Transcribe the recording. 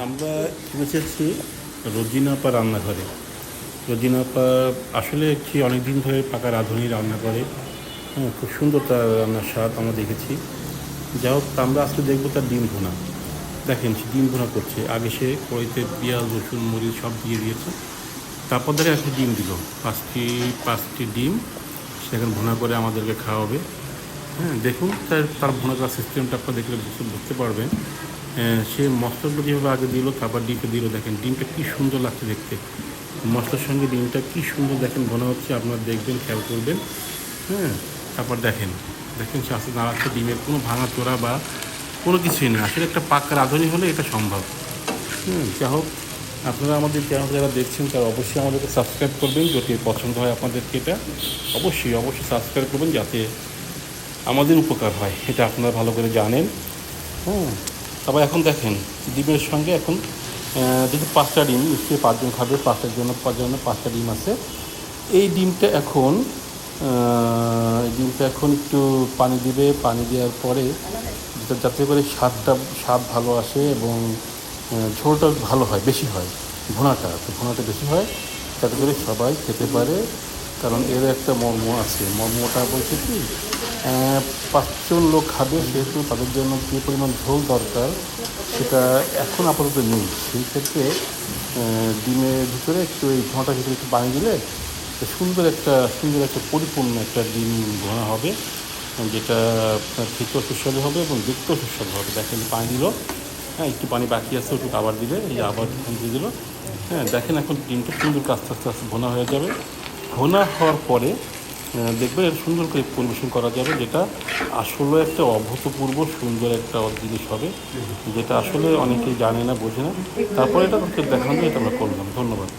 আমরা এসেছি রোজিনাপা রান্নাঘরে। রোজিনাপা আসলে একটি অনেকদিন ধরে পাকা রাঁধুনি রান্না করে। হ্যাঁ, খুব সুন্দর তার রান্নার স্বাদ আমরা দেখেছি। যা হোক, আমরা আজকে দেখবো তার ডিম ভুনা। দেখেন সে ডিম ভুনা করছে। আগে সে কড়াইতে পেঁয়াজ, রসুন, মরিচ সব দিয়ে দিয়েছে। তারপর ধরে একটা ডিম দিল, পাঁচটি ডিম সেখানে ভুনা করে আমাদেরকে খাওয়াবে। হ্যাঁ, দেখুন তার ভুনা করার সিস্টেমটা আপনারা দেখলে বুঝতে পারবেন। সে মশলাগুলো যেভাবে আগে দিল, তারপর ডিমটা দিল। দেখেন ডিমটা কী সুন্দর লাগছে দেখতে। মশলার সঙ্গে ডিমটা কী সুন্দর দেখেন ভুনা হচ্ছে, আপনারা দেখবেন, খেয়াল করবেন। হ্যাঁ, তারপর দেখেন সে আস্তে নাড়াচ্ছে। ডিমের কোনো ভাঙা চোরা বা কোনো কিছুই নেই। আসলে একটা পাক্কা রাঁধুনি হলে এটা সম্ভব। যাই হোক, আপনারা আমাদের চ্যানেল যারা দেখছেন তারা অবশ্যই আমাদেরকে সাবস্ক্রাইব করবেন। যদি পছন্দ হয় আপনাদেরকে এটা অবশ্যই সাবস্ক্রাইব করবেন, যাতে আমাদের উপকার হয়। এটা আপনারা ভালো করে জানেন। তারপর এখন দেখেন ডিমের সঙ্গে এখন যেহেতু 5টা ডিম, নিশ্চয়ই 5 জন খাবে, 5টার জন্য 5টা ডিম আছে। এই ডিমটা এখন একটু পানি দিবে। পানি দেওয়ার পরে যাতে করে স্বাদ ভালো আসে এবং ঝোলটা ভালো হয়, বেশি হয়। ভুনাটা বেশি হয় যাতে করে সবাই খেতে পারে। কারণ এর একটা মর্ম আছে। মর্মটা বলছে কি, 5 জন লোক খাবে, সেহেতু তাদের জন্য কী পরিমাণ ঝোল দরকার সেটা এখন আপাতত নেই। সেই ক্ষেত্রে ডিমের ভিতরে একটু এই ভুনাটার ভিতরে একটু পানি দিলে সুন্দর একটা পরিপূর্ণ একটা ডিম ভুনা হবে, যেটা আপনার খেতেও সুস্বাদু হবে এবং দেখতেও সুস্বাদু হবে। দেখেন পানি দিল, হ্যাঁ, একটু পানি বাকি আছে, একটু আবার দিলে, এই আবার দিয়ে দিল। হ্যাঁ, দেখেন এখন ডিমটা সুন্দর আস্তে আস্তে ভুনা হয়ে যাবে। ভুনা হওয়ার পরে দেখবেন এটা সুন্দর করে পরিবেশন করা যাবে, যেটা আসলে একটা অভূতপূর্ব সুন্দর একটা জিনিস হবে, যেটা আসলে অনেকেই জানে না, বোঝে না। তারপরে এটা দেখানো, এটা আমরা করলাম। ধন্যবাদ।